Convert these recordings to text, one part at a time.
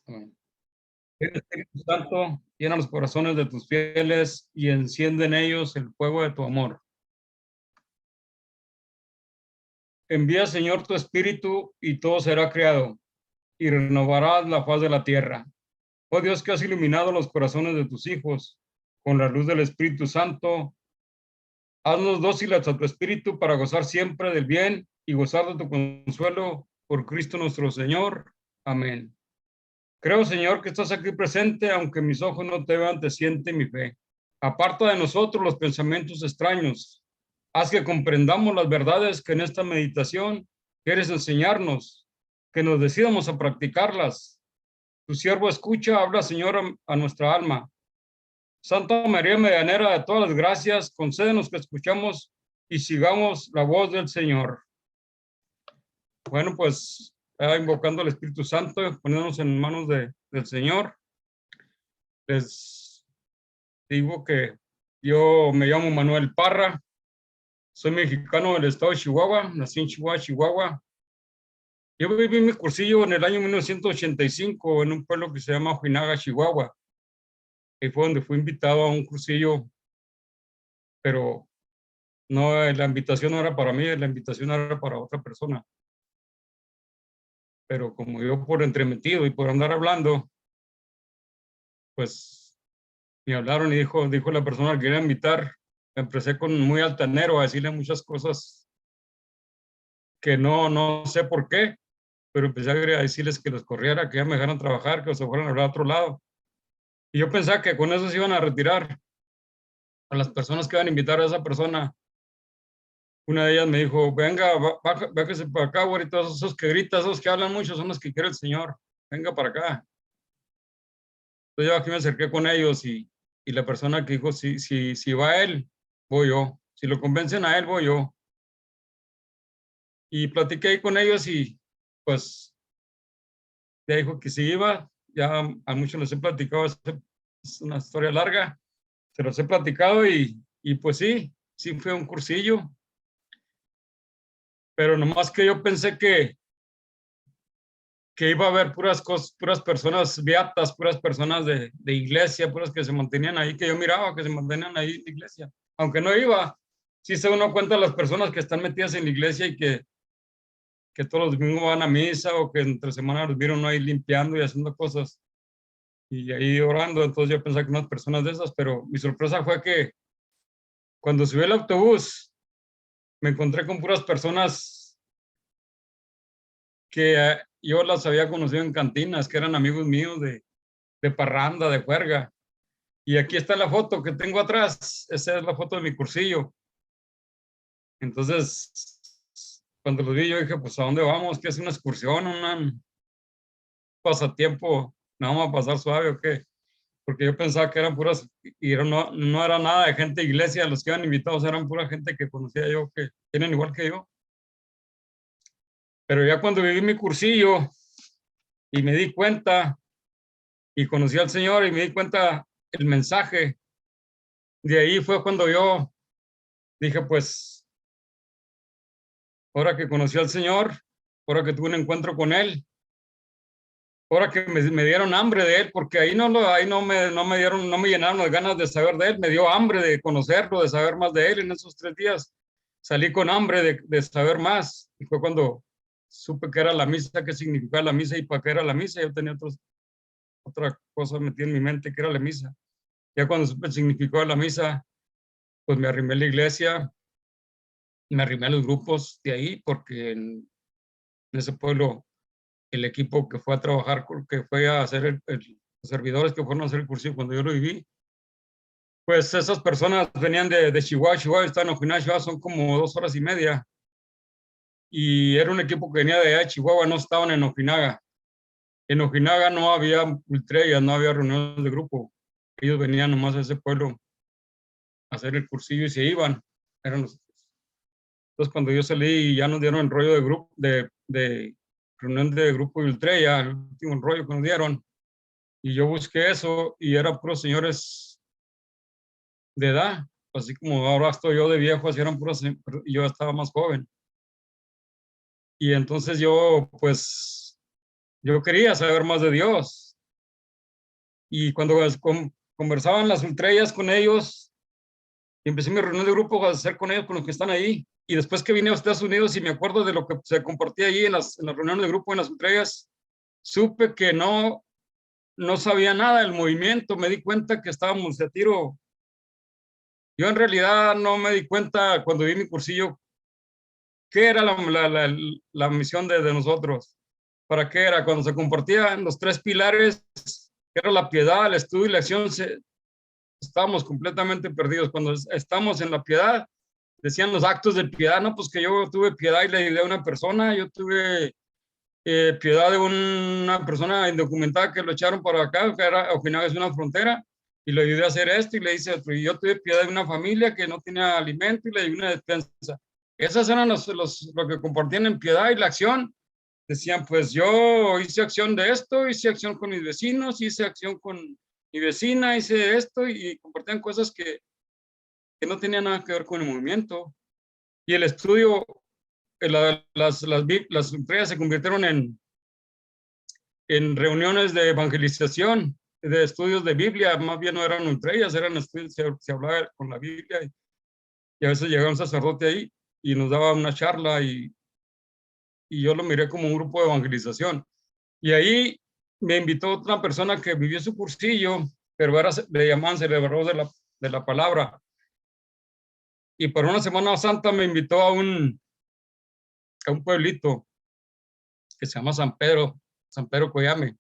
Amén. Ven, Espíritu Santo, llena los corazones de tus fieles y enciende en ellos el fuego de tu amor. Envía, Señor, tu Espíritu y todo será creado y renovarás la faz de la tierra. Oh Dios, que has iluminado los corazones de tus hijos con la luz del Espíritu Santo, haznos dóciles a tu Espíritu para gozar siempre del bien y gozar de tu consuelo por Cristo nuestro Señor. Amén. Creo, Señor, que estás aquí presente, aunque mis ojos no te vean, te siente mi fe. Aparta de nosotros los pensamientos extraños. Haz que comprendamos las verdades que en esta meditación quieres enseñarnos, que nos decidamos a practicarlas. Tu siervo escucha, habla, Señor, a nuestra alma. Santa María, medianera de todas las gracias, concédenos que escuchamos y sigamos la voz del Señor. Bueno, pues invocando al Espíritu Santo, poniéndonos en manos del Señor. Les digo que yo me llamo Manuel Parra, soy mexicano del estado de Chihuahua, nací en Chihuahua, Chihuahua. Yo viví mi cursillo en el año 1985 en un pueblo que se llama Ojinaga, Chihuahua. Ahí fue donde fui invitado a un cursillo, pero no, la invitación no era para mí, la invitación era para otra persona. Pero como yo por entremetido y por andar hablando, pues me hablaron y dijo la persona que quería invitar, empecé con muy altanero a decirle muchas cosas que no sé por qué, pero empecé a decirles que los corriera, que ya me dejaran trabajar, que se fueran a hablar a otro lado. Y yo pensaba que con eso se iban a retirar a las personas que iban a invitar a esa persona. Una de ellas me dijo, venga, bájese para acá, güey, y todos esos que gritan, esos que hablan mucho, son los que quiere el Señor. Venga para acá. Entonces yo aquí me acerqué con ellos y la persona que dijo, si va él, voy yo. Si lo convencen a él, voy yo. Y platiqué ahí con ellos y pues ya dijo que si iba, ya a muchos les he platicado, es una historia larga, se los he platicado y pues sí fue un cursillo, pero nomás que yo pensé que iba a haber puras personas beatas, puras personas de iglesia, puras que se mantenían ahí, que yo miraba que se mantenían ahí en la iglesia. Aunque no iba, sí se uno cuenta las personas que están metidas en la iglesia y que todos los domingos van a misa o que entre semana los vieron ahí limpiando y haciendo cosas y ahí orando. Entonces yo pensaba que unas personas de esas, pero mi sorpresa fue que cuando subí el autobús me encontré con puras personas que yo las había conocido en cantinas, que eran amigos míos de parranda, de juerga. Y aquí está la foto que tengo atrás. Esa es la foto de mi cursillo. Entonces, cuando lo vi, yo dije, pues, ¿a dónde vamos? ¿Qué es una excursión? ¿Un pasatiempo? ¿No vamos a pasar suave o qué? Porque yo pensaba que eran puras, y no era nada de gente de iglesia, los que iban invitados eran pura gente que conocía yo, que tienen igual que yo. Pero ya cuando viví mi cursillo y me di cuenta y conocí al Señor y me di cuenta el mensaje, de ahí fue cuando yo dije, pues, ahora que conocí al Señor, ahora que tuve un encuentro con Él, ahora que me dieron hambre de Él, porque ahí no me dieron, no me llenaron las ganas de saber de Él, me dio hambre de conocerlo, de saber más de Él en esos 3 días. Salí con hambre de saber más, y fue cuando supe que era la misa, qué significaba la misa y para qué era la misa. Yo tenía otra cosa metida en mi mente que era la misa. Ya cuando supe el significado de la misa, pues me arrimé a la iglesia, me arrimé a los grupos de ahí, porque en ese pueblo el equipo que fue a trabajar, que fue a hacer los servidores que fueron a hacer el cursillo cuando yo lo viví, pues esas personas venían de Chihuahua, Chihuahua, están en Ojinaga, Chihuahua, son como 2 horas y media, y era un equipo que venía de allá de Chihuahua, no estaban en Ojinaga. En Ojinaga no había ultrellas, no había reuniones de grupo, ellos venían nomás a ese pueblo a hacer el cursillo y se iban, eran los. Entonces cuando yo salí ya nos dieron el rollo de grupo, de reunión de grupo de ultrella, el último rollo que nos dieron, y yo busqué eso y eran puros señores de edad, así como ahora estoy yo de viejo, así eran puros, y yo estaba más joven. Y entonces yo, pues, yo quería saber más de Dios. Y cuando conversaban las ultrellas con ellos, empecé mi reunión de grupo a hacer con ellos, con los que están ahí. Y después que vine a Estados Unidos y me acuerdo de lo que se compartía ahí en las reuniones de grupo, en las ultrellas, supe que no sabía nada del movimiento. Me di cuenta que estábamos de tiro. Yo en realidad no me di cuenta cuando vi mi cursillo qué era la misión de nosotros. ¿Para qué era? Cuando se compartían los tres pilares, que era la piedad, el estudio y la acción, estábamos completamente perdidos. Cuando estamos en la piedad, decían los actos de piedad, no, pues que yo tuve piedad y le ayudé a una persona, yo tuve piedad de una persona indocumentada que lo echaron para acá, que era original de una frontera, y le ayudé a hacer esto, y le hice otro, y yo tuve piedad de una familia que no tenía alimento y le ayudé una despensa. Esas eran lo que compartían en piedad y la acción. Decían, pues yo hice acción de esto, hice acción con mis vecinos, hice acción con mi vecina, hice esto, y compartían cosas que no tenían nada que ver con el movimiento. Y el estudio, las entregas se convirtieron en reuniones de evangelización, de estudios de Biblia. Más bien no eran entre ellas, eran estudios, se hablaba con la Biblia, y a veces llegaba un sacerdote ahí y nos daba una charla, y yo lo miré como un grupo de evangelización. Y ahí me invitó otra persona que vivió su cursillo, pero le llamaban celebrador de la palabra. Y para una Semana Santa me invitó a un pueblito que se llama San Pedro Coyame.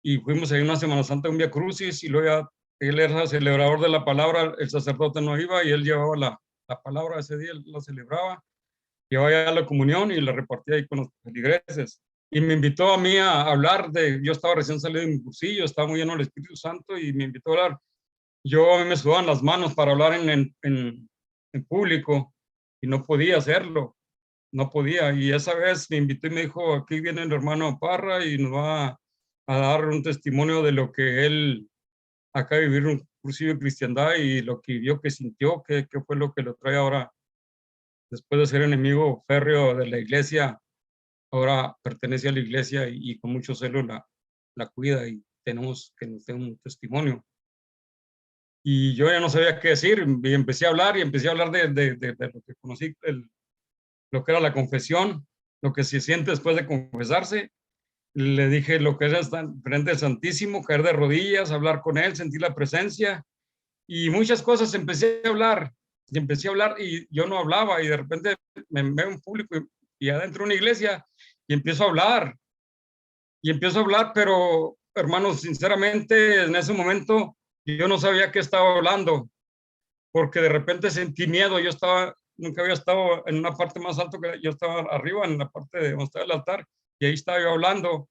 Y fuimos ahí una Semana Santa, un Vía Crucis, y luego ya él era celebrador de la palabra, el sacerdote no iba, y él llevaba la palabra ese día, él la celebraba, llevaba ya la comunión y la repartía ahí con los feligreses. Y me invitó a mí a hablar yo estaba recién salido de mi cursillo, estaba muy lleno del Espíritu Santo, y me invitó a hablar. A mí me sudaban las manos para hablar en público, y no podía hacerlo, no podía. Y esa vez me invitó y me dijo, aquí viene el hermano Parra y nos va a dar un testimonio de lo que él acaba de vivir, un cursillo de cristiandad, y lo que vio, que sintió, que fue lo que lo trae ahora, después de ser enemigo férreo de la iglesia, ahora pertenece a la iglesia, y con mucho celo la cuida, y tenemos que nos dé un testimonio. Y yo ya no sabía qué decir, y empecé a hablar, de lo que conocí, lo que era la confesión, lo que se siente después de confesarse. Le dije lo que era estar frente al Santísimo, caer de rodillas, hablar con él, sentir la presencia, y muchas cosas. Empecé a hablar, y yo no hablaba, y de repente me veo en público, y adentro de una iglesia, y empiezo a hablar, pero hermanos, sinceramente, en ese momento yo no sabía qué estaba hablando, porque de repente sentí miedo. Nunca había estado en una parte más alta, que yo estaba arriba, en la parte de donde estaba el altar, y ahí estaba yo hablando,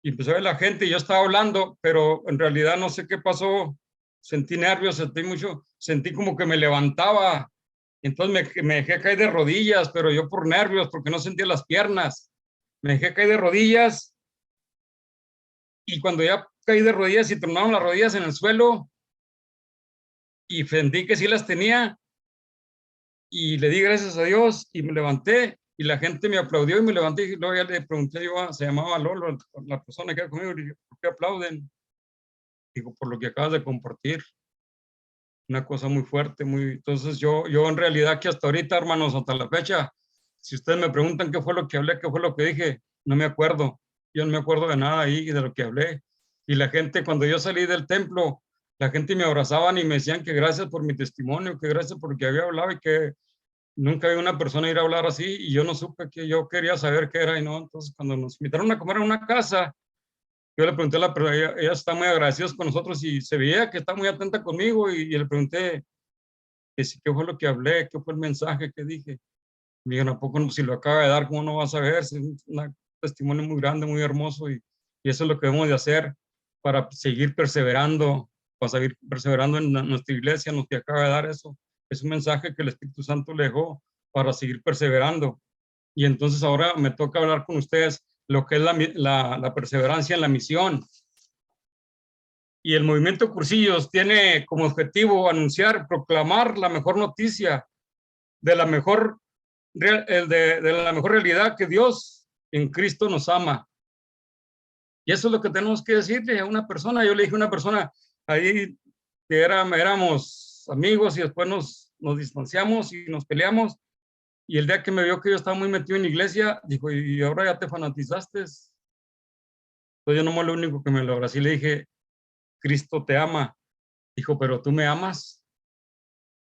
y empezó a ver la gente, y yo estaba hablando, pero en realidad no sé qué pasó. Sentí nervios, sentí como que me levantaba, entonces me dejé caer de rodillas, pero yo por nervios, porque no sentía las piernas, me dejé caer de rodillas, y cuando ya caí de rodillas y tronaron las rodillas en el suelo, y sentí que sí las tenía, y le di gracias a Dios, y me levanté, y la gente me aplaudió, y me levanté, y luego ya le pregunté yo, se llamaba Lolo, la persona que era conmigo, y dije, ¿por qué aplauden? Digo, por lo que acabas de compartir, una cosa muy fuerte, entonces yo en realidad, que hasta ahorita, hermanos, hasta la fecha, si ustedes me preguntan qué fue lo que hablé, qué fue lo que dije, no me acuerdo. Yo no me acuerdo de nada ahí, de lo que hablé. Y la gente, cuando yo salí del templo, la gente me abrazaban y me decían que gracias por mi testimonio, que gracias por lo que había hablado, y que nunca había una persona ir a hablar así, y yo no supe, que yo quería saber qué era, y no. Entonces, cuando nos invitaron a comer en una casa, yo le pregunté a la persona, ella está muy agradecida con nosotros, y se veía que está muy atenta conmigo, y le pregunté que sí, qué fue lo que hablé, qué fue el mensaje que dije. Me dijeron, ¿a poco si lo acaba de dar, cómo no vas a ver? Es un testimonio muy grande, muy hermoso, y eso es lo que debemos de hacer para seguir perseverando, en nuestra iglesia, nos que acaba de dar eso. Es un mensaje que el Espíritu Santo le dejó para seguir perseverando. Y entonces ahora me toca hablar con ustedes lo que es la perseverancia en la misión. Y el movimiento Cursillos tiene como objetivo anunciar, proclamar la mejor noticia de la mejor, de la mejor realidad, que Dios en Cristo nos ama. Y eso es lo que tenemos que decirle a una persona. Yo le dije a una persona ahí que éramos amigos y después nos distanciamos y nos peleamos. Y el día que me vio que yo estaba muy metido en la iglesia, dijo, y ahora ya te fanatizaste. Entonces yo no lo único que me lo abrazé y le dije, Cristo te ama. Dijo, pero tú me amas.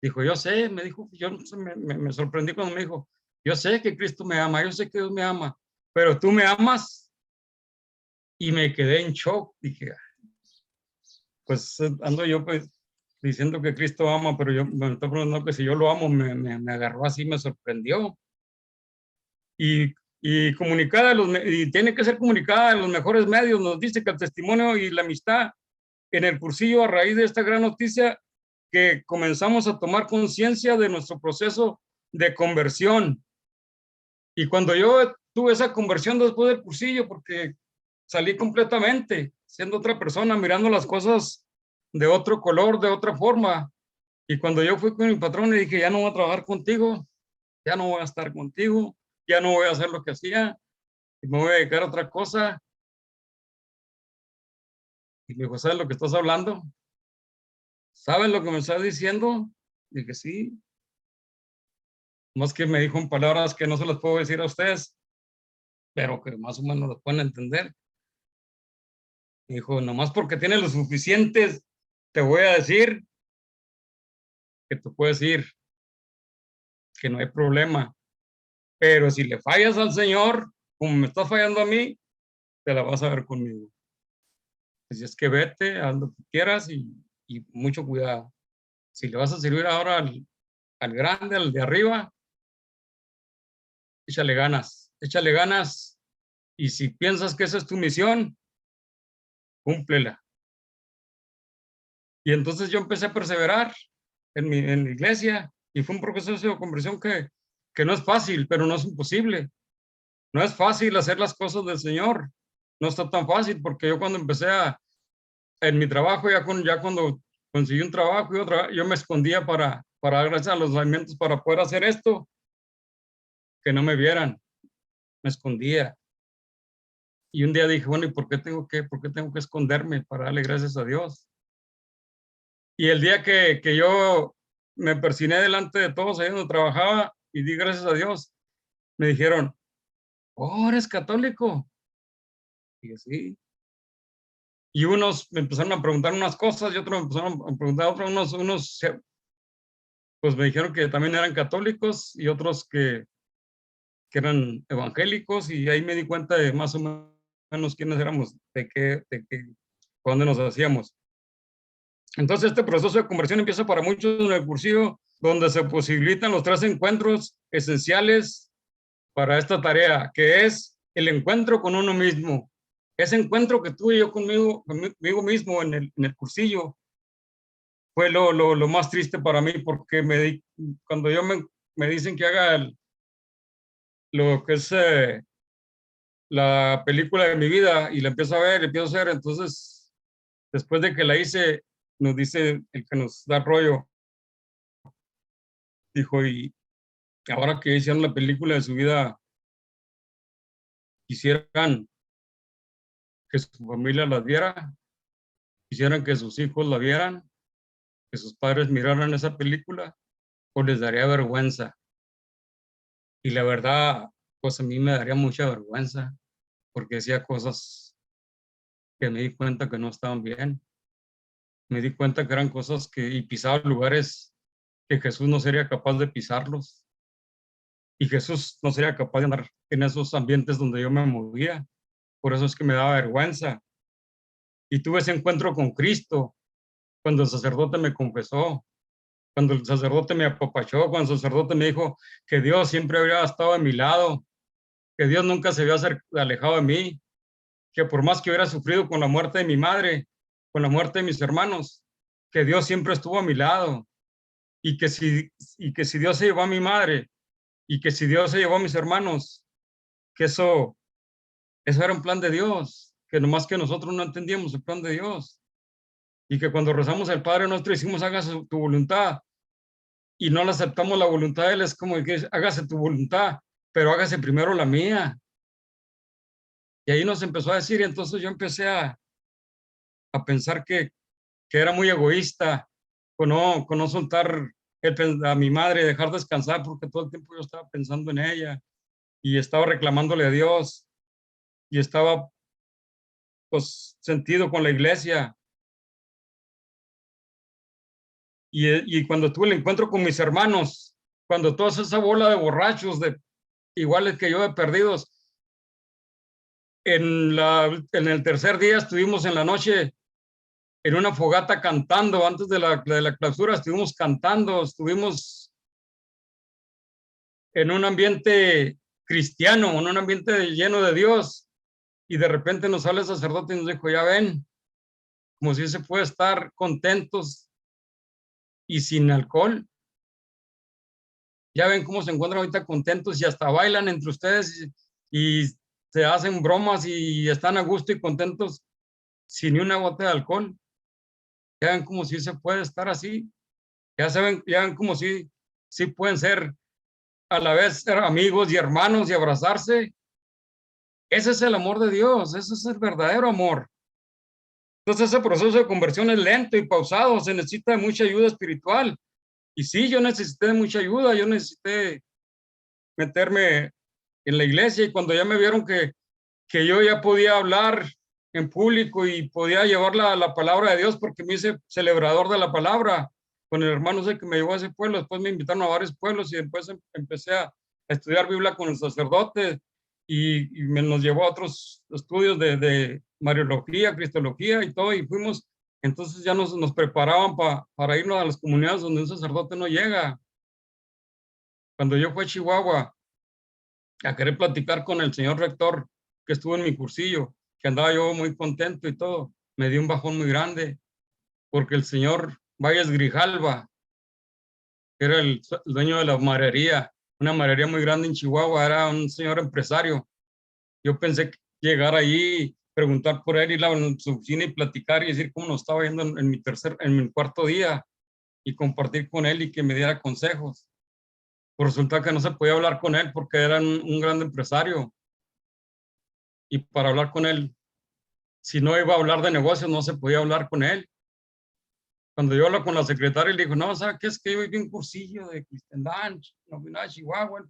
Dijo, yo sé, me dijo, yo me sorprendí cuando me dijo, yo sé que Cristo me ama, yo sé que Dios me ama, pero tú me amas. Y me quedé en shock. Dije, pues ando yo pues diciendo que Cristo ama, pero yo me estoy preguntando que si yo lo amo, me agarró así, me sorprendió. Y comunicada, y tiene que ser comunicada en los mejores medios. Nos dice que el testimonio y la amistad en el cursillo, a raíz de esta gran noticia, que comenzamos a tomar conciencia de nuestro proceso de conversión. Y cuando yo tuve esa conversión después del cursillo, porque salí completamente, siendo otra persona, mirando las cosas de otro color, de otra forma. Y cuando yo fui con mi patrón y dije, ya no voy a trabajar contigo, ya no voy a estar contigo, ya no voy a hacer lo que hacía, y me voy a dedicar a otra cosa. Y me dijo, ¿sabes lo que estás hablando? ¿Sabes lo que me estás diciendo? Y dije, sí. Más que me dijo en palabras que no se las puedo decir a ustedes, pero que más o menos las pueden entender. Me dijo, nomás porque tienes lo suficientes, te voy a decir que tú puedes ir, que no hay problema. Pero si le fallas al Señor, como me estás fallando a mí, te la vas a ver conmigo. Así es que vete, haz lo que quieras y mucho cuidado. Si le vas a servir ahora al grande, al de arriba, échale ganas. Y si piensas que esa es tu misión, cúmplela. Y entonces yo empecé a perseverar en la iglesia y fue un proceso de conversión que no es fácil, pero no es imposible. No es fácil hacer las cosas del Señor. No está tan fácil porque yo cuando empecé en mi trabajo, ya cuando conseguí un trabajo y otra, yo me escondía para gracias a los alimentos para poder hacer esto, que no me vieran, me escondía. Y un día dije, bueno, ¿y por qué tengo que esconderme para darle gracias a Dios? Y el día que yo me persiné delante de todos ahí donde trabajaba y di gracias a Dios, me dijeron, oh, ¿eres católico? Y yo, sí. Y unos me empezaron a preguntar unas cosas y otros me empezaron a preguntar otras, pues me dijeron que también eran católicos y otros que eran evangélicos y ahí me di cuenta de más o menos quiénes éramos, por dónde nos hacíamos. Entonces este proceso de conversión empieza para muchos en el cursillo, donde se posibilitan los 3 encuentros esenciales para esta tarea, que es el encuentro con uno mismo. Ese encuentro que tuve yo conmigo mismo en el cursillo fue lo más triste para mí, porque cuando me dicen que haga lo que es la película de mi vida y la empiezo a ver, empiezo a hacer, entonces después de que la hice, nos dice el que nos da rollo, dijo, y ahora que hicieron la película de su vida, quisieran que su familia la viera, quisieran que sus hijos la vieran, que sus padres miraran esa película, o les daría vergüenza. Y la verdad, pues a mí me daría mucha vergüenza, porque decía cosas que me di cuenta que no estaban bien. Me di cuenta que eran cosas y pisaba lugares que Jesús no sería capaz de pisarlos. Y Jesús no sería capaz de andar en esos ambientes donde yo me movía. Por eso es que me daba vergüenza. Y tuve ese encuentro con Cristo cuando el sacerdote me confesó, cuando el sacerdote me apapachó, cuando el sacerdote me dijo que Dios siempre había estado a mi lado, que Dios nunca se había alejado de mí, que por más que hubiera sufrido con la muerte de mi madre, con la muerte de mis hermanos, que Dios siempre estuvo a mi lado y que si Dios se llevó a mi madre y que si Dios se llevó a mis hermanos, que eso era un plan de Dios, que nomás que nosotros no entendíamos el plan de Dios y que cuando rezamos al Padre Nuestro decimos hágase tu voluntad y no le aceptamos la voluntad de Él, es como que hágase tu voluntad, pero hágase primero la mía. Y ahí nos empezó a decir, y entonces yo empecé a pensar que era muy egoísta con no soltar a mi madre, dejar descansar, porque todo el tiempo yo estaba pensando en ella y estaba reclamándole a Dios y estaba pues sentido con la iglesia. Y cuando tuve el encuentro con mis hermanos, cuando toda esa bola de borrachos, de iguales que yo, de perdidos, en el tercer día estuvimos en la noche en una fogata cantando, antes de la clausura estuvimos cantando, estuvimos en un ambiente cristiano, en un ambiente lleno de Dios, y de repente nos sale el sacerdote y nos dijo, ya ven, como si se puede estar contentos y sin alcohol. Ya ven cómo se encuentran ahorita contentos y hasta bailan entre ustedes y se hacen bromas y están a gusto y contentos sin ni una gota de alcohol. Ya ven como si se puede estar así. Ya ven como si pueden ser a la vez ser amigos y hermanos y abrazarse. Ese es el amor de Dios, ese es el verdadero amor. Entonces ese proceso de conversión es lento y pausado, se necesita de mucha ayuda espiritual. Y sí, yo necesité de mucha ayuda, yo necesité meterme en la iglesia y cuando ya me vieron que yo ya podía hablar en público y podía llevar la palabra de Dios porque me hice celebrador de la palabra con el hermano ese que me llevó a ese pueblo, después me invitaron a varios pueblos y después empecé a estudiar Biblia con el sacerdote y nos llevó a otros estudios de Mariología, Cristología y todo y fuimos, entonces ya nos preparaban para irnos a las comunidades donde un sacerdote no llega. Cuando yo fui a Chihuahua a querer platicar con el señor rector que estuvo en mi cursillo, que andaba yo muy contento y todo, me dio un bajón muy grande, porque el señor Valles Grijalva, que era el dueño de la marería, una marería muy grande en Chihuahua, era un señor empresario. Yo pensé que llegar allí, preguntar por él, ir a su oficina y platicar y decir cómo nos estaba yendo en mi cuarto día y compartir con él y que me diera consejos. Pues resulta que no se podía hablar con él porque era un gran empresario y para hablar con él, si no iba a hablar de negocios, no se podía hablar con él. Cuando yo hablo con la secretaria, le dijo, no, ¿sabes qué? Es que yo viví un cursillo de Cristiandad, en Chihuahua,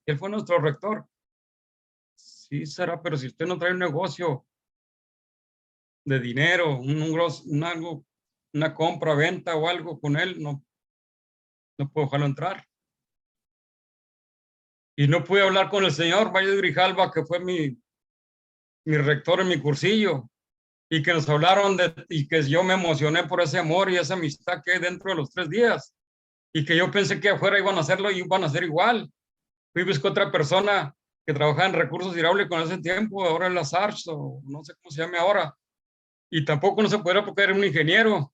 él fue nuestro rector. Sí, será, pero si usted no trae un negocio de dinero, algo, una compra, venta o algo con él, no puedo dejarlo entrar. Y no pude hablar con el señor Valle Grijalva, que fue mi rector en mi cursillo, y que nos hablaron y que yo me emocioné por ese amor y esa amistad que hay dentro de los 3 días, y que yo pensé que afuera iban a hacerlo y iban a hacer igual. Fui buscar otra persona que trabajaba en recursos hidráulicos en ese tiempo, ahora en la SARS, o no sé cómo se llame ahora, y tampoco no se podía porque era un ingeniero.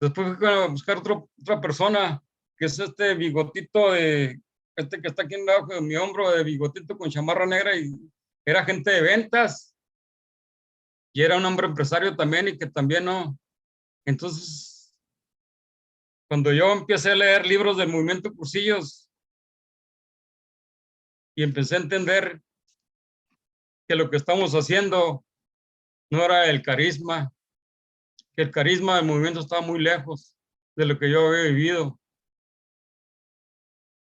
Después fui a buscar otra persona, que es este bigotito este que está aquí en debajo de mi hombro, de bigotito con chamarra negra, y era agente de ventas, y era un hombre empresario también, y que también no. Entonces, cuando yo empecé a leer libros del movimiento Cursillos y empecé a entender que lo que estamos haciendo no era el carisma, que el carisma del movimiento estaba muy lejos de lo que yo había vivido,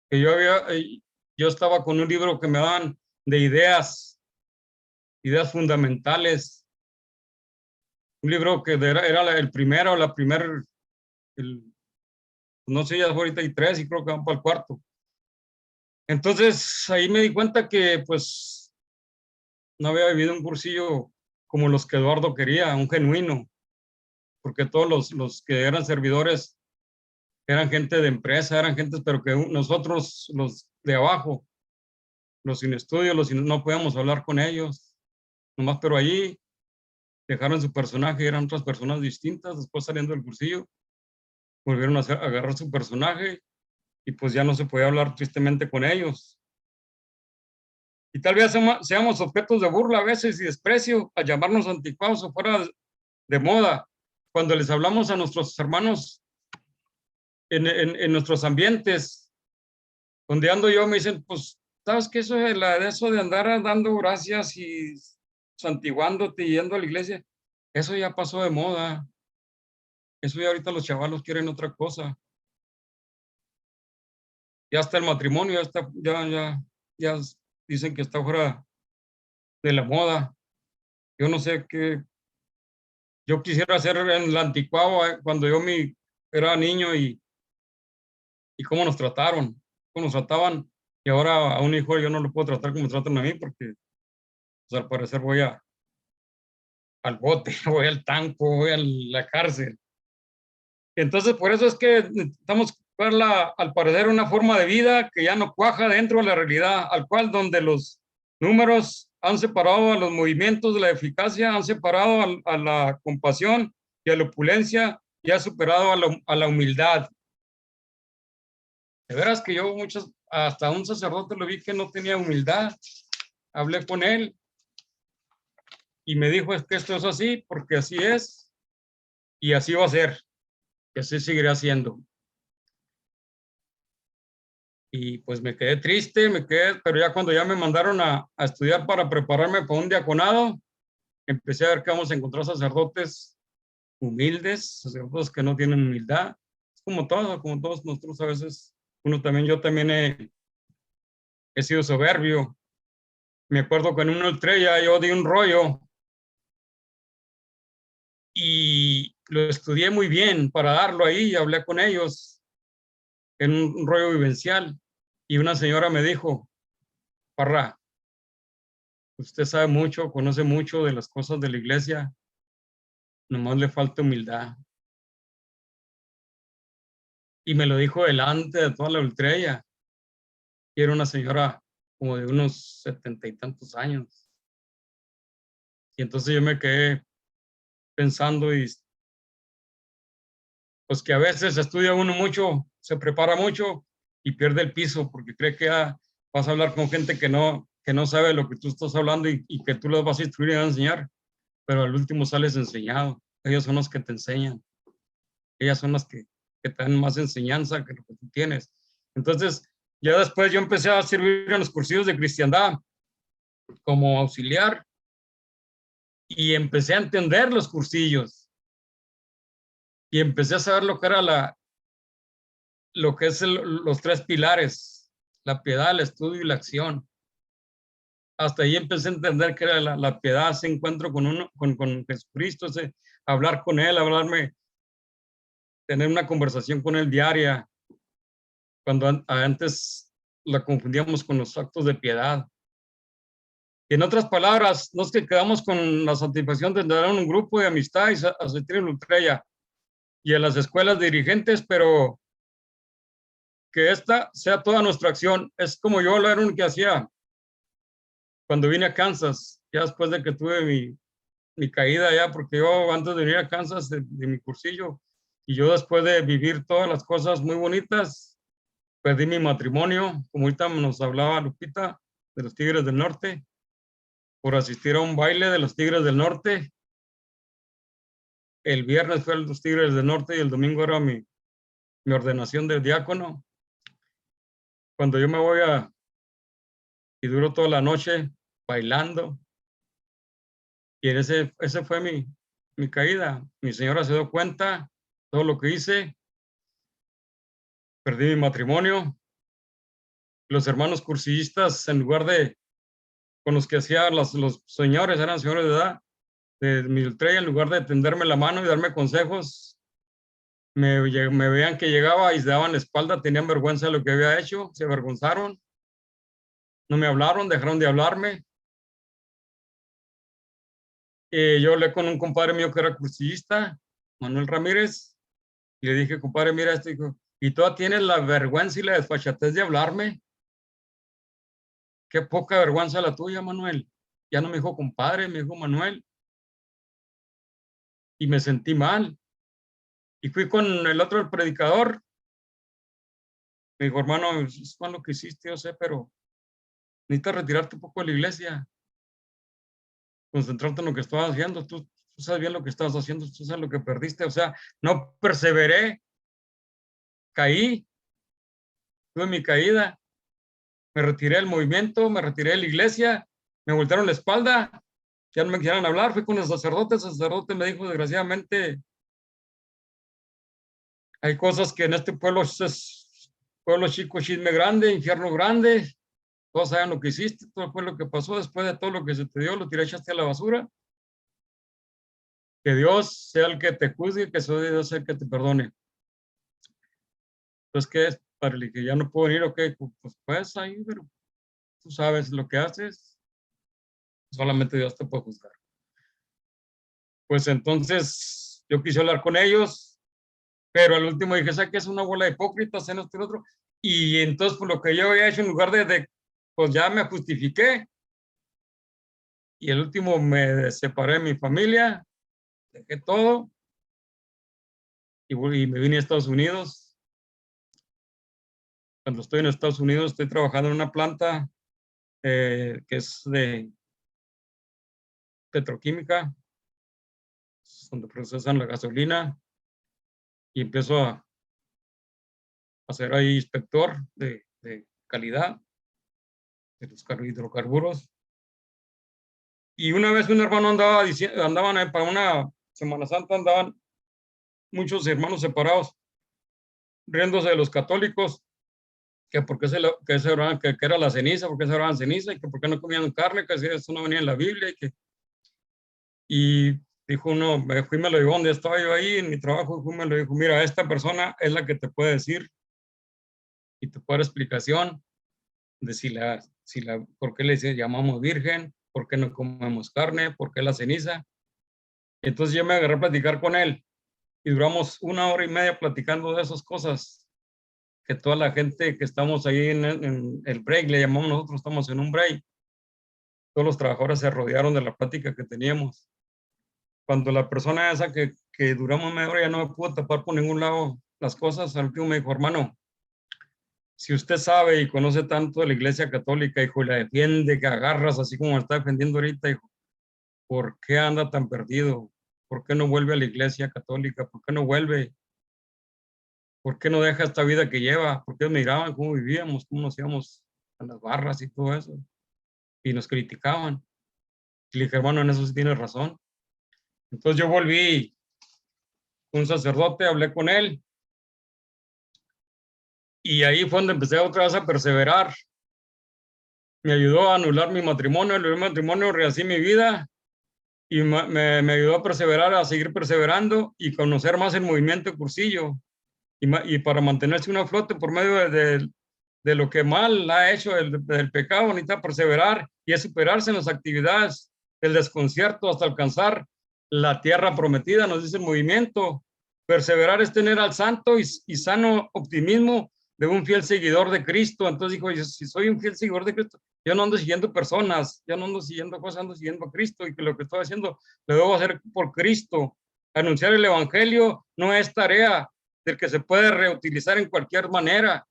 que yo estaba con un libro que me daban de ideas fundamentales, un libro que era el primero, no sé, ya ahorita hay 3 y creo que van para el cuarto. Entonces ahí me di cuenta que pues no había vivido un cursillo como los que Eduardo quería, un genuino, porque todos los que eran servidores eran gente de empresa, eran gentes, pero que nosotros, los de abajo, los sin estudio, no podíamos hablar con ellos, nomás, pero allí dejaron su personaje, eran otras personas distintas, después saliendo del cursillo, volvieron a agarrar su personaje y pues ya no se podía hablar tristemente con ellos. Y tal vez seamos objetos de burla a veces y desprecio, a llamarnos anticuados o fuera de moda, cuando les hablamos a nuestros hermanos en nuestros ambientes, donde ando yo, me dicen, pues, ¿sabes qué? Eso de andar dando gracias y santiguándote y yendo a la iglesia, eso ya pasó de moda. Eso ya ahorita los chavalos quieren otra cosa. Ya hasta el matrimonio, ya dicen que está fuera de la moda. Yo no sé qué, yo quisiera hacer en la anticuado cuando era niño y cómo nos trataron, cómo nos trataban. Y ahora a un hijo yo no lo puedo tratar como me tratan a mí porque pues, al parecer voy al bote, voy al tanco, voy a la cárcel. Entonces, por eso es que necesitamos verla, al parecer, una forma de vida que ya no cuaja dentro de la realidad, al cual donde los números han separado a los movimientos de la eficacia, han separado a la compasión y a la opulencia y ha superado a la humildad. De veras que yo hasta un sacerdote lo vi que no tenía humildad. Hablé con él y me dijo es que esto es así porque así es y así va a ser, que así seguirá siendo. Y pues me quedé triste, pero ya cuando ya me mandaron a estudiar para prepararme para un diaconado, empecé a ver que vamos a encontrar sacerdotes humildes, sacerdotes que no tienen humildad. Es como todos nosotros a veces, yo también he sido soberbio. Me acuerdo que en una estrella yo di un rollo y lo estudié muy bien para darlo ahí y hablé con ellos en un rollo vivencial. Y una señora me dijo, Parra, usted sabe mucho, conoce mucho de las cosas de la iglesia, nomás le falta humildad. Y me lo dijo delante de toda la ultrella. Y era una señora como de unos 70 y tantos años. Y entonces yo me quedé pensando y pues que a veces estudia uno mucho, se prepara mucho y pierde el piso porque cree que vas a hablar con gente que no sabe lo que tú estás hablando y que tú los vas a instruir y a enseñar, pero al último sales enseñado. Ellos son los que te enseñan. Ellas son las que te dan más enseñanza que lo que tú tienes. Entonces, ya después yo empecé a servir en los cursillos de cristiandad como auxiliar y empecé a entender los cursillos y empecé a saber lo que era lo que es los tres pilares, la piedad, el estudio y la acción. Hasta ahí empecé a entender que era la piedad, ese encuentro con Jesucristo, ese hablar con Él, tener una conversación con Él diaria, cuando antes la confundíamos con los actos de piedad. Y en otras palabras, no es que quedamos con la satisfacción de tener un grupo de amistad y asistir en Ultrella y a las escuelas dirigentes, pero que esta sea toda nuestra acción. Es como yo lo era un que hacía cuando vine a Kansas, ya después de que tuve mi caída ya, porque yo antes de venir a Kansas de mi cursillo, y yo después de vivir todas las cosas muy bonitas, perdí mi matrimonio, como ahorita nos hablaba Lupita, de los Tigres del Norte, por asistir a un baile de los Tigres del Norte. El viernes fue los Tigres del Norte y el domingo era mi ordenación de diácono. Cuando yo me voy y duro toda la noche bailando, y ese fue mi caída. Mi señora se dio cuenta todo lo que hice, perdí mi matrimonio. Los hermanos cursillistas, en lugar de con los que hacía los señores, eran señores de edad, de mi ultrella, en lugar de tenderme la mano y darme consejos, me veían que llegaba y se daban la espalda, tenían vergüenza de lo que había hecho, se avergonzaron, no me hablaron, dejaron de hablarme. Yo hablé con un compadre mío que era cursillista, Manuel Ramírez, y le dije, compadre, mira esto, dijo, y tú tienes la vergüenza y la desfachatez de hablarme. Qué poca vergüenza la tuya, Manuel. Ya no me dijo compadre, me dijo Manuel. Y me sentí mal. Y fui con el otro, el predicador. Me dijo, hermano, es lo que hiciste, yo sé, pero necesitas retirarte un poco de la iglesia, concentrarte en lo que estabas haciendo. Tú sabes bien lo que estabas haciendo, tú sabes lo que perdiste. O sea, no perseveré, caí, tuve mi caída, me retiré del movimiento, me retiré de la iglesia, me voltearon la espalda ya no me quisieran hablar. Fui con el sacerdote me dijo, desgraciadamente, hay cosas que en este pueblo es pueblo chico, chisme grande, infierno grande. Todos saben lo que hiciste, todo fue lo que pasó después de todo lo que se te dio, lo tiraste a la basura. Que Dios sea el que te juzgue, que sea Dios el que te perdone. Entonces, ¿qué es? Para el que ya no puedo venir, ok, pues ahí, pero tú sabes lo que haces, solamente Dios te puede juzgar. Pues entonces yo quise hablar con ellos, pero al último dije, ¿sabes qué? Es una bola de hipócritas en esto y lo otro. Y entonces, por lo que yo había hecho, en lugar pues ya me justifiqué. Y el último me separé de mi familia, dejé todo y me vine a Estados Unidos. Cuando estoy en Estados Unidos, estoy trabajando en una planta que es de petroquímica, donde procesan la gasolina, y empiezo a ser ahí inspector de calidad de los hidrocarburos. Y una vez un hermano andaba diciendo, andaban para una Semana Santa, andaban muchos hermanos separados, riéndose de los católicos, que porque que era la ceniza, porque se oraban ceniza, y que por qué no comían carne, que eso no venía en la Biblia, y dijo uno, me fui, me lo dijo donde estaba yo ahí en mi trabajo, me lo dijo, mira, esta persona es la que te puede decir y te puede dar explicación de por qué le llamamos virgen, por qué no comemos carne, por qué la ceniza. Entonces yo me agarré a platicar con él y duramos 1 hora y media platicando de esas cosas, que toda la gente que estamos ahí en el break, le llamamos nosotros, estamos en un break, todos los trabajadores se rodearon de la plática que teníamos. Cuando la persona esa que duramos media hora ya no me pudo tapar por ningún lado las cosas, al último me dijo, hermano, si usted sabe y conoce tanto de la Iglesia Católica, hijo, y la defiende, que agarras así como está defendiendo ahorita, hijo, ¿por qué anda tan perdido? ¿Por qué no vuelve a la Iglesia Católica? ¿Por qué no vuelve? ¿Por qué no deja esta vida que lleva? ¿Por qué miraban cómo vivíamos, cómo nos íbamos a las barras y todo eso? Y nos criticaban. Y le dije, hermano, en eso sí tienes razón. Entonces yo volví un sacerdote, hablé con él, y ahí fue donde empecé otra vez a perseverar. Me ayudó a anular mi matrimonio, rehací mi vida, y me ayudó a perseverar, a seguir perseverando y conocer más el movimiento cursillo, y para mantenerse una flote por medio de lo que mal ha hecho del pecado, necesita perseverar y es superarse en las actividades, el desconcierto hasta alcanzar la tierra prometida, nos dice el movimiento. Perseverar es tener al santo y sano optimismo de un fiel seguidor de Cristo. Entonces dijo, si soy un fiel seguidor de Cristo, yo no ando siguiendo personas, yo no ando siguiendo cosas, ando siguiendo a Cristo, y que lo que estoy haciendo lo debo hacer por Cristo. Anunciar el evangelio no es tarea del que se puede reutilizar en cualquier manera.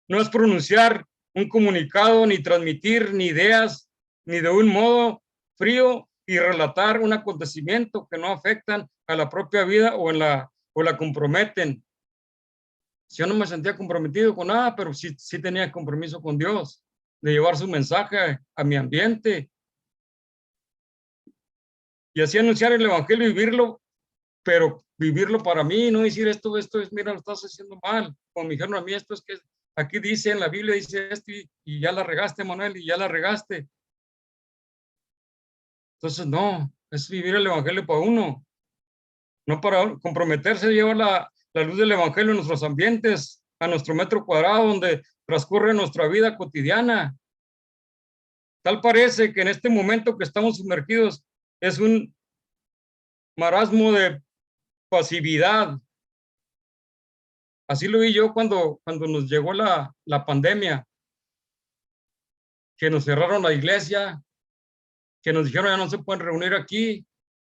No es pronunciar un comunicado, ni transmitir ni ideas, ni de un modo frío y relatar un acontecimiento que no afectan a la propia vida o la comprometen. Yo no me sentía comprometido con nada, pero sí tenía compromiso con Dios, de llevar su mensaje a mi ambiente. Y así anunciar el evangelio y vivirlo, pero vivirlo para mí, no decir esto es, mira, lo estás haciendo mal. Como me dijeron a mí, esto es que aquí dice, en la Biblia dice esto, y ya la regaste, Manuel, y ya la regaste. Entonces, no, es vivir el evangelio para uno, no para comprometerse a llevar la luz del evangelio en nuestros ambientes, a nuestro metro cuadrado, donde transcurre nuestra vida cotidiana. Tal parece que en este momento que estamos sumergidos es un marasmo de pasividad. Así lo vi yo cuando nos llegó la pandemia, que nos cerraron la iglesia, que nos dijeron ya no se pueden reunir aquí,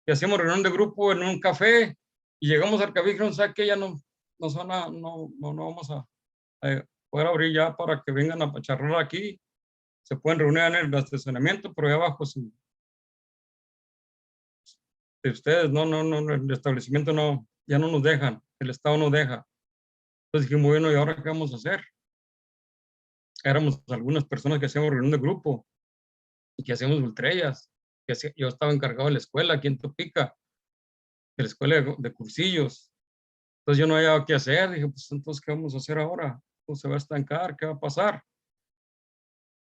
que hacíamos reunión de grupo en un café, y llegamos al café y dijeron, ¿sabes qué? Ya no vamos a poder abrir ya para que vengan a charlar aquí. Se pueden reunir en el estacionamiento, pero ya abajo de ustedes, el establecimiento no, ya no nos dejan, el Estado no deja. Entonces dijimos, bueno, ¿y ahora qué vamos a hacer? Éramos algunas personas que hacíamos reunión de grupo, y que hacíamos ultrellas. Yo estaba encargado de la escuela aquí en Topica, de la escuela de cursillos. Entonces yo no había qué hacer. Dije, pues entonces, ¿qué vamos a hacer ahora? Pues se va a estancar, ¿qué va a pasar?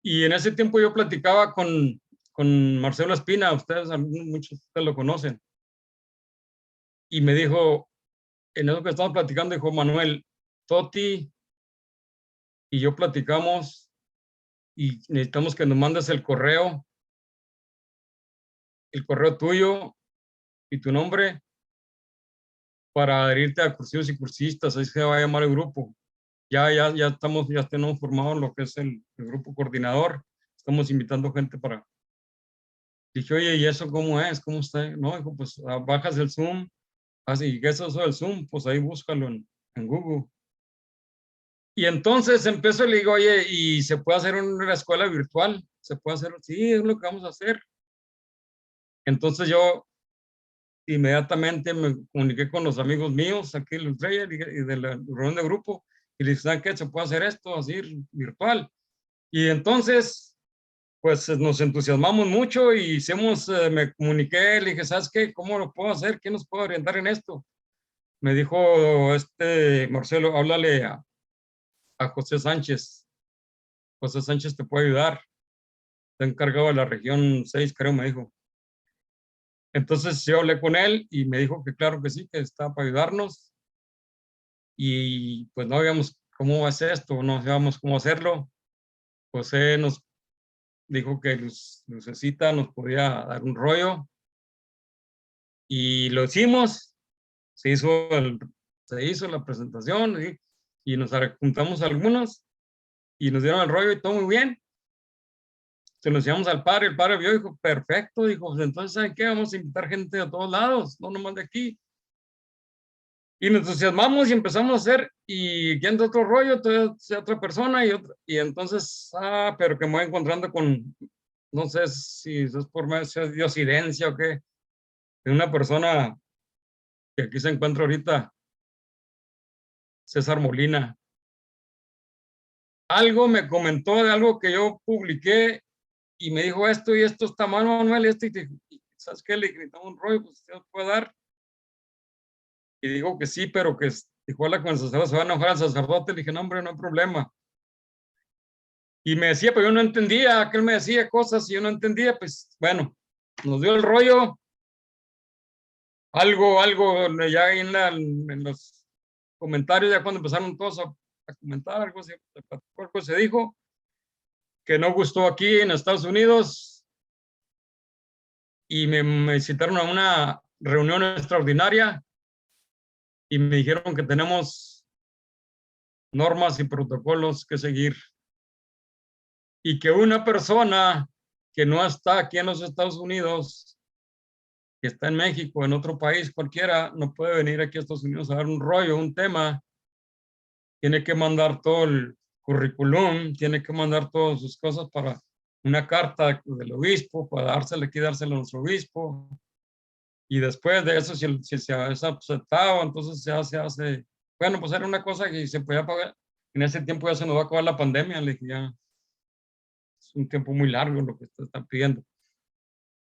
Y en ese tiempo yo platicaba con Marcelo Espina, muchos de ustedes lo conocen, y me dijo, en eso que estamos platicando, dijo Manuel, Toti y yo platicamos y necesitamos que nos mandes el correo tuyo y tu nombre para adherirte a cursivos y cursistas, así se va a llamar el grupo. Ya tenemos formado lo que es el grupo coordinador, estamos invitando gente para... Dije, oye, ¿y eso cómo es? ¿Cómo está? No, dijo, pues bajas el Zoom, así, ¿qué es eso del Zoom? Pues ahí búscalo en Google. Y entonces empezó y le digo, oye, ¿y se puede hacer una escuela virtual? ¿Se puede hacer? Sí, es lo que vamos a hacer. Entonces yo inmediatamente me comuniqué con los amigos míos aquí en Estrella y de la reunión de grupo y les dije, ¿saben qué? ¿Se puede hacer esto así virtual? Y entonces, pues nos entusiasmamos mucho y hicimos, me comuniqué, le dije, ¿sabes qué? ¿Cómo lo puedo hacer? ¿Quién nos puede orientar en esto? Me dijo Marcelo, háblale a José Sánchez. José Sánchez te puede ayudar. Está encargado de la región 6, creo, me dijo. Entonces yo hablé con él y me dijo que claro que sí, que estaba para ayudarnos. Y pues no sabíamos cómo hacer esto, no sabíamos cómo hacerlo. José nos dijo que Lucecita nos podía dar un rollo y lo hicimos. Se hizo, se hizo la presentación y nos juntamos algunos y nos dieron el rollo y todo muy bien. Se nos llevamos al padre, el padre vio y dijo, perfecto, dijo, pues entonces, ¿saben qué? Vamos a invitar gente de todos lados, no nomás de aquí. Y nos entusiasmamos y empezamos a hacer, y yendo otro rollo, otra persona, y entonces, pero que me voy encontrando con, no sé si es por medio de diosidencia o qué, de una persona que aquí se encuentra ahorita, César Molina. Algo me comentó de algo que yo publiqué y me dijo esto y esto está mal, Manuel, y ¿sabes qué? Le gritamos un rollo, pues usted puede dar. Y digo que sí, pero que igual con el sacerdote se va a enojar al sacerdote. Le dije, no, hombre, no hay problema. Y me decía, pero yo no entendía, que él me decía cosas y yo no entendía, pues bueno, nos dio el rollo, algo, ya ahí en los comentarios, ya cuando empezaron todos a comentar, algo se dijo, que no gustó aquí en Estados Unidos y me citaron a una reunión extraordinaria y me dijeron que tenemos normas y protocolos que seguir y que una persona que no está aquí en los Estados Unidos, que está en México, en otro país cualquiera, no puede venir aquí a Estados Unidos a dar un rollo, un tema, tiene que mandar todo el currículum, tiene que mandar todas sus cosas para una carta del obispo, para dársela aquí, dársela a nuestro obispo, y después de eso, si se ha aceptado, entonces ya se hace, bueno, pues era una cosa que se podía pagar, en ese tiempo ya se nos va a acabar la pandemia, le dije, ya es un tiempo muy largo lo que te están pidiendo.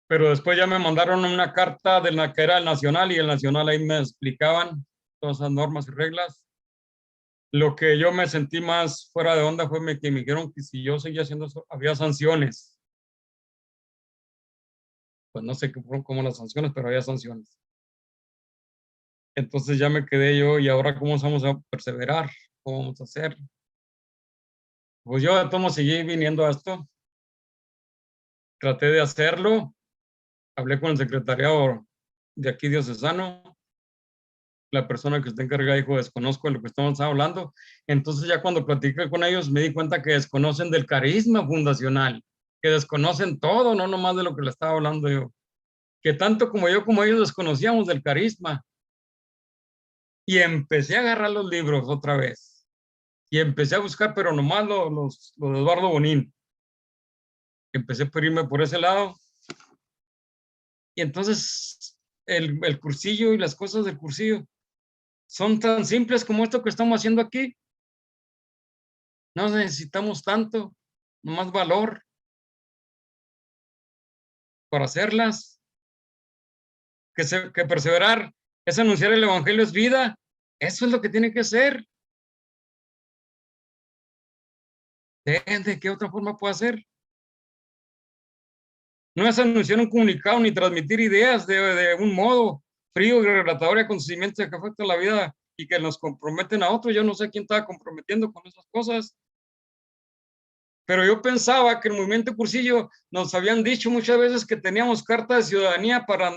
Pero después ya me mandaron una carta de la que era el Nacional y el Nacional ahí me explicaban todas esas normas y reglas. Lo que yo me sentí más fuera de onda fue que me dijeron que si yo seguía haciendo eso, había sanciones. Pues no sé cómo las sanciones, pero había sanciones. Entonces ya me quedé yo, ¿y ahora cómo vamos a perseverar? ¿Cómo vamos a hacer? Pues yo de todo seguí viniendo a esto. Traté de hacerlo. Hablé con el secretariado de aquí diocesano. La persona que está encargada dijo, desconozco de lo que estamos hablando. Entonces ya cuando platiqué con ellos me di cuenta que desconocen del carisma fundacional, que desconocen todo, no nomás de lo que le estaba hablando yo, que tanto como yo como ellos desconocíamos del carisma. Y empecé a agarrar los libros otra vez. Y empecé a buscar, pero nomás los de Eduardo Bonín. Empecé por irme por ese lado. Y entonces el cursillo y las cosas del cursillo son tan simples como esto que estamos haciendo aquí. No necesitamos tanto, más valor. para hacerlas. Que perseverar es anunciar el evangelio, es vida. Eso es lo que tiene que ser. ¿De qué otra forma puede hacer? No es anunciar un comunicado ni transmitir ideas de un modo frío y relatador de acontecimientos que afectan la vida y que nos comprometen a otros. Yo no sé quién estaba comprometiendo con esas cosas. Pero yo pensaba que el movimiento Cursillo nos habían dicho muchas veces que teníamos carta de ciudadanía para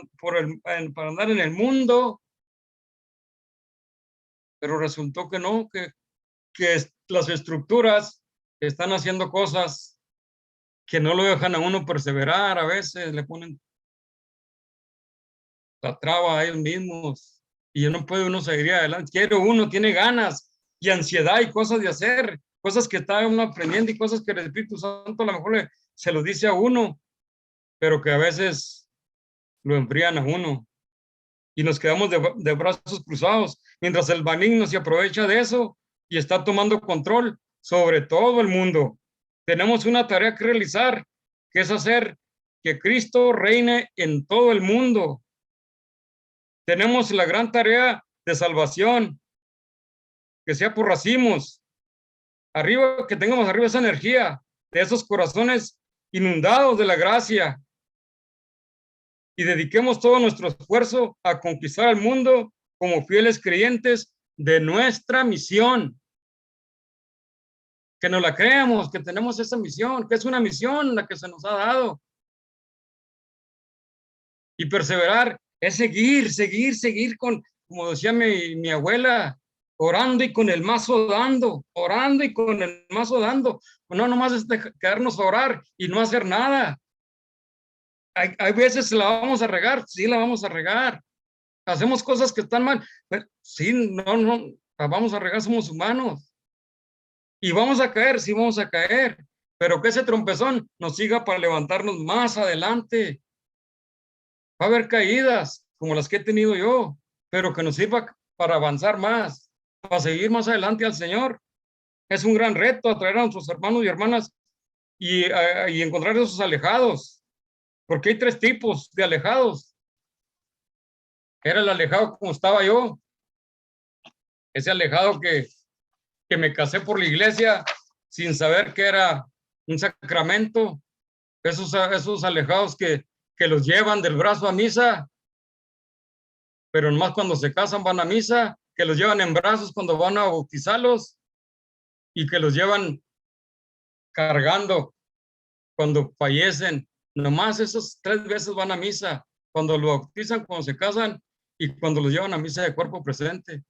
andar en el mundo, pero resultó que no, que las estructuras están haciendo cosas que no lo dejan a uno perseverar, a veces le ponen la traba a ellos mismos y ya no puede uno seguir adelante. Uno tiene ganas y ansiedad y cosas de hacer, cosas que está uno aprendiendo y cosas que el Espíritu Santo a lo mejor se los dice a uno, pero que a veces lo enfrían a uno y nos quedamos de brazos cruzados, mientras el maligno se aprovecha de eso y está tomando control sobre todo el mundo. Tenemos una tarea que realizar, que es hacer que Cristo reine en todo el mundo. Tenemos la gran tarea de salvación, que sea por racimos, arriba, que tengamos arriba esa energía de esos corazones inundados de la gracia y dediquemos todo nuestro esfuerzo a conquistar al mundo como fieles creyentes de nuestra misión. Que nos la creamos, que tenemos esa misión, que es una misión la que se nos ha dado. Y perseverar es seguir con, como decía mi abuela, orando y con el mazo dando, orando y con el mazo dando. No nomás es quedarnos a orar y no hacer nada. Hay veces la vamos a regar, sí la vamos a regar. Hacemos cosas que están mal, pero sí, no, la vamos a regar, somos humanos. Y vamos a caer, sí vamos a caer, pero que ese trompezón nos siga para levantarnos más adelante. Va a haber caídas como las que he tenido yo, pero que nos sirva para avanzar más, para seguir más adelante al Señor. Es un gran reto atraer a nuestros hermanos y hermanas y encontrar esos alejados, porque hay tres tipos de alejados. Era el alejado como estaba yo, ese alejado que me casé por la iglesia sin saber que era un sacramento, esos alejados que los llevan del brazo a misa, pero nomás cuando se casan van a misa, que los llevan en brazos cuando van a bautizarlos y que los llevan cargando cuando fallecen. Nomás esos 3 veces van a misa, cuando lo bautizan, cuando se casan y cuando los llevan a misa de cuerpo presente.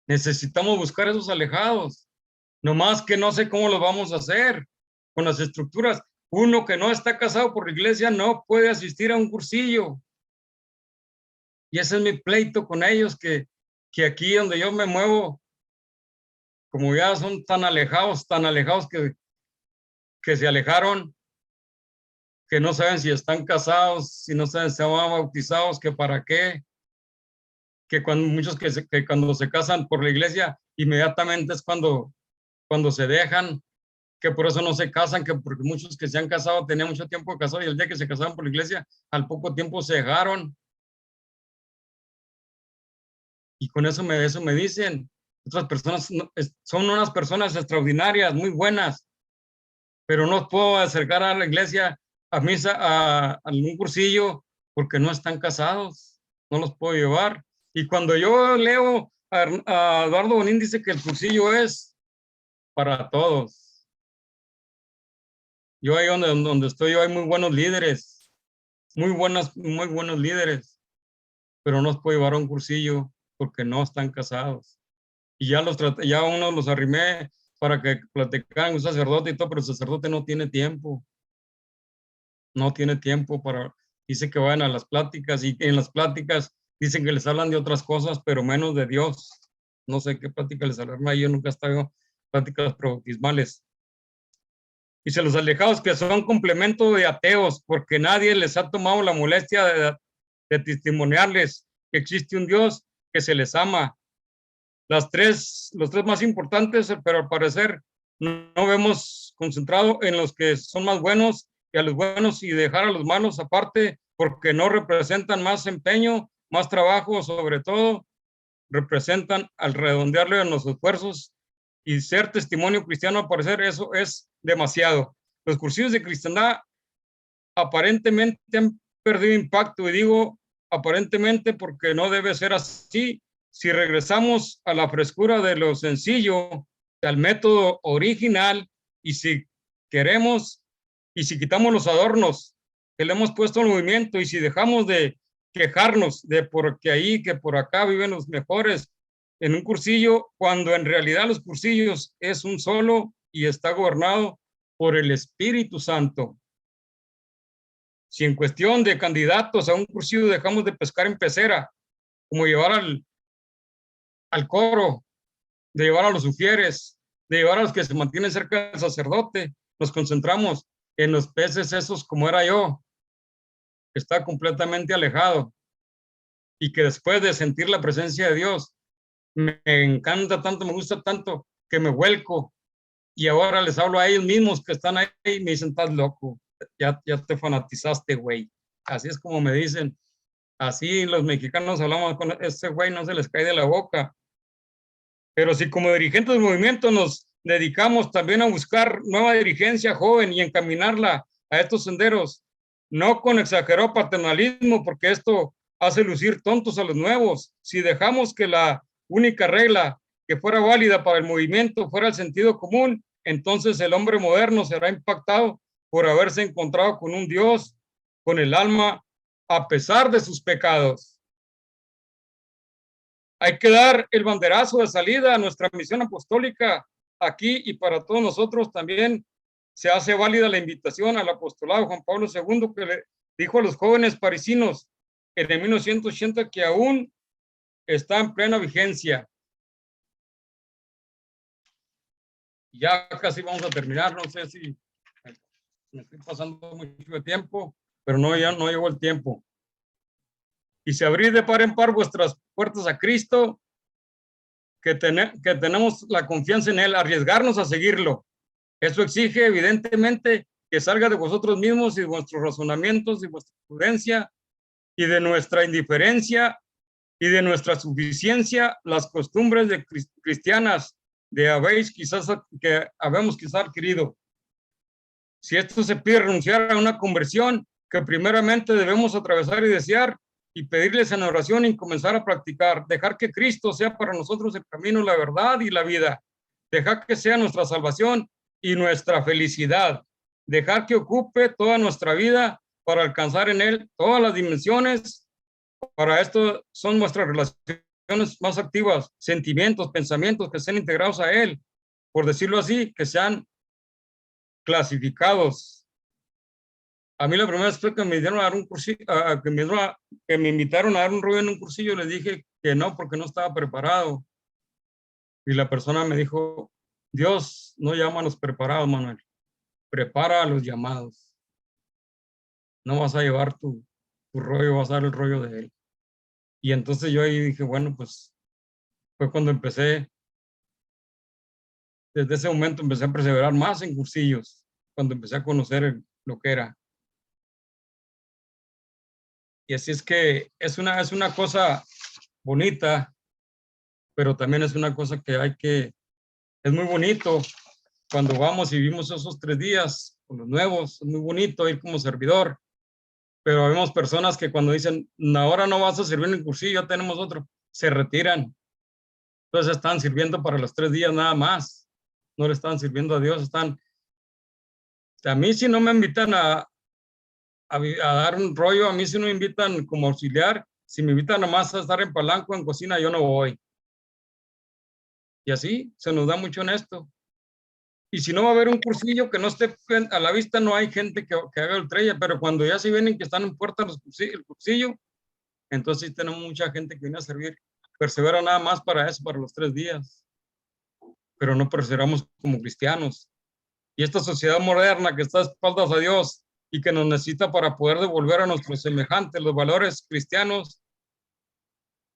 Necesitamos buscar esos alejados, nomás que no sé cómo lo vamos a hacer con las estructuras. Uno que no está casado por la iglesia no puede asistir a un cursillo. Y ese es mi pleito con ellos, que aquí donde yo me muevo, como ya son tan alejados que se alejaron, que no saben si están casados, si no saben si van bautizados, que para qué, que cuando muchos que cuando se casan por la iglesia, inmediatamente es cuando se dejan, que por eso no se casan, que porque muchos que se han casado tenían mucho tiempo de casado y el día que se casaron por la iglesia, al poco tiempo se dejaron. Y con eso me dicen, otras personas son unas personas extraordinarias, muy buenas, pero no puedo acercar a la iglesia, a misa, a algún cursillo, porque no están casados, no los puedo llevar. Y cuando yo leo a Eduardo Bonín, dice que el cursillo es para todos. Yo ahí donde estoy, yo hay muy buenos líderes, muy buenos líderes, pero no los puedo llevar a un cursillo porque no están casados. Y ya uno los arrimé para que platicaran con un sacerdote y todo, pero el sacerdote no tiene tiempo. No tiene tiempo dice que vayan a las pláticas y en las pláticas dicen que les hablan de otras cosas, pero menos de Dios. No sé qué plática les hablan, yo nunca he estado en pláticas bautismales. Dice, los alejados que son complemento de ateos, porque nadie les ha tomado la molestia de testimoniarles que existe un Dios que se les ama. Los tres más importantes, pero al parecer no vemos concentrado en los que son más buenos y a los buenos y dejar a los malos aparte, porque no representan más empeño, más trabajo, sobre todo representan al redondearle en los esfuerzos y ser testimonio cristiano. Al parecer eso es demasiado. Los cursillos de cristiandad aparentemente han perdido impacto, y digo aparentemente porque no debe ser así. Si regresamos a la frescura de lo sencillo, al método original, y si queremos, y si quitamos los adornos que le hemos puesto al movimiento, y si dejamos de quejarnos de porque ahí, que por acá viven los mejores en un cursillo, cuando en realidad los cursillos es un solo y está gobernado por el Espíritu Santo. Si en cuestión de candidatos a un cursillo dejamos de pescar en pecera, como llevar al coro, de llevar a los sugieres, de llevar a los que se mantienen cerca del sacerdote, nos concentramos en los peces esos como era yo, que está completamente alejado, y que después de sentir la presencia de Dios, me encanta tanto, me gusta tanto, que me vuelco, y ahora les hablo a ellos mismos que están ahí y me dicen, estás loco, ya te fanatizaste, güey. Así es como me dicen. Así los mexicanos hablamos con ese güey, no se les cae de la boca. Pero si como dirigentes del movimiento nos dedicamos también a buscar nueva dirigencia joven y encaminarla a estos senderos, no con exagerado paternalismo, porque esto hace lucir tontos a los nuevos. Si dejamos que la única regla que fuera válida para el movimiento fuera el sentido común, entonces el hombre moderno será impactado por haberse encontrado con un Dios, con el alma, a pesar de sus pecados. Hay que dar el banderazo de salida a nuestra misión apostólica aquí, y para todos nosotros también se hace válida la invitación al apostolado Juan Pablo II, que le dijo a los jóvenes parisinos en el 1980 que aún está en plena vigencia. Ya casi vamos a terminar, no sé si me estoy pasando mucho de tiempo, pero no, ya no llegó el tiempo. Y si abrís de par en par vuestras puertas a Cristo, que tenemos la confianza en Él, arriesgarnos a seguirlo. Eso exige, evidentemente, que salga de vosotros mismos y de vuestros razonamientos y vuestra prudencia y de nuestra indiferencia y de nuestra suficiencia las costumbres de cristianas que habemos quizás adquirido. Si esto se pide renunciar a una conversión que primeramente debemos atravesar y desear, y pedirles en oración y comenzar a practicar, dejar que Cristo sea para nosotros el camino, la verdad y la vida, dejar que sea nuestra salvación y nuestra felicidad, dejar que ocupe toda nuestra vida para alcanzar en Él todas las dimensiones. Para esto son nuestras relaciones más activas, sentimientos, pensamientos que sean integrados a Él, por decirlo así, que sean clasificados. A mí la primera vez fue que me dieron a dar un cursillo, que me invitaron a dar un rollo en un cursillo, les dije que no, porque no estaba preparado. Y la persona me dijo, Dios no llama a los preparados, Manuel, prepara a los llamados. No vas a llevar tu rollo, vas a dar el rollo de Él. Y entonces yo ahí dije, bueno, pues fue cuando empecé, desde ese momento empecé a perseverar más en cursillos, cuando empecé a conocer lo que era. Y así es que es una cosa bonita, pero también es una cosa que es muy bonito cuando vamos y vivimos esos 3 días con los nuevos, es muy bonito ir como servidor, pero vemos personas que cuando dicen, ahora no vas a servir en el cursillo, ya tenemos otro, se retiran. Entonces están sirviendo para los 3 días nada más, no le están sirviendo a Dios, a mí si no me invitan a dar un rollo, a mí si no me invitan como auxiliar, si me invitan nomás a estar en palanco, en cocina, yo no voy. Y así se nos da mucho en esto. Y si no va a haber un cursillo que no esté a la vista, no hay gente que haga el trella, pero cuando ya se vienen que están en puerta el cursillo, entonces sí tenemos mucha gente que viene a servir. Persevera nada más para eso, para los 3 días, pero no perseveramos como cristianos. Y esta sociedad moderna que está a espaldas a Dios y que nos necesita para poder devolver a nuestros semejantes los valores cristianos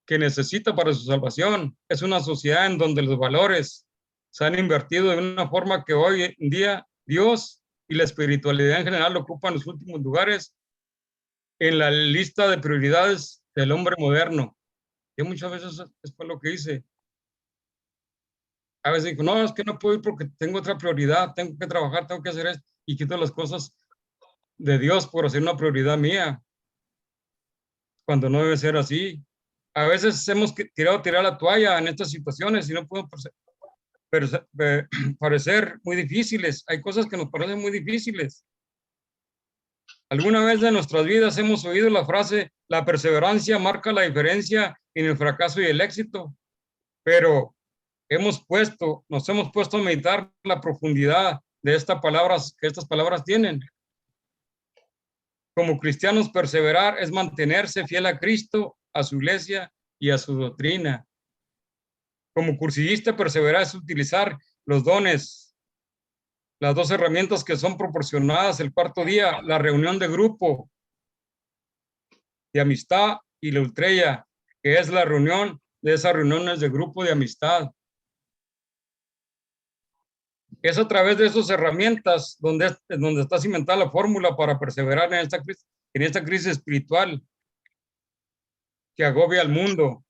que necesita para su salvación, es una sociedad en donde los valores se han invertido de una forma que hoy en día Dios y la espiritualidad en general ocupan los últimos lugares en la lista de prioridades del hombre moderno. Y muchas veces es por lo que dice. A veces digo, no, es que no puedo ir porque tengo otra prioridad, tengo que trabajar, tengo que hacer esto, y quito las cosas de Dios por hacer una prioridad mía, cuando no debe ser así. A veces hemos tirar la toalla en estas situaciones y no podemos parecer muy difíciles. Hay cosas que nos parecen muy difíciles. ¿Alguna vez de nuestras vidas hemos oído la frase, la perseverancia marca la diferencia en el fracaso y el éxito? Pero nos hemos puesto a meditar la profundidad de estas palabras que estas palabras tienen. Como cristianos, perseverar es mantenerse fiel a Cristo, a su iglesia y a su doctrina. Como cursillista, perseverar es utilizar los dones, las dos herramientas que son proporcionadas el cuarto día, la reunión de grupo de amistad y la ultrella, que es la reunión de esas reuniones de grupo de amistad. Es a través de esas herramientas donde está cimentada la fórmula para perseverar en esta crisis espiritual que agobia al mundo.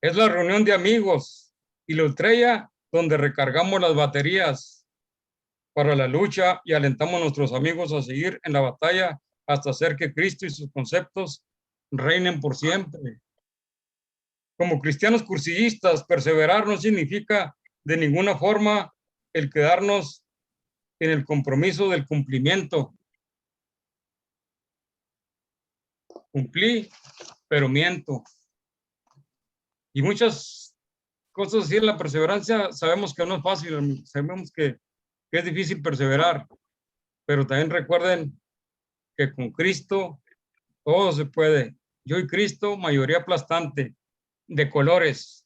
Es la reunión de amigos y la ultrella donde recargamos las baterías para la lucha y alentamos a nuestros amigos a seguir en la batalla hasta hacer que Cristo y sus conceptos reinen por siempre. Como cristianos cursillistas, perseverar no significa de ninguna forma el quedarnos en el compromiso del cumplimiento. Cumplí, pero miento. Y muchas cosas así en la perseverancia sabemos que no es fácil, sabemos que es difícil perseverar, pero también recuerden que con Cristo todo se puede. Yo y Cristo, mayoría aplastante, de colores.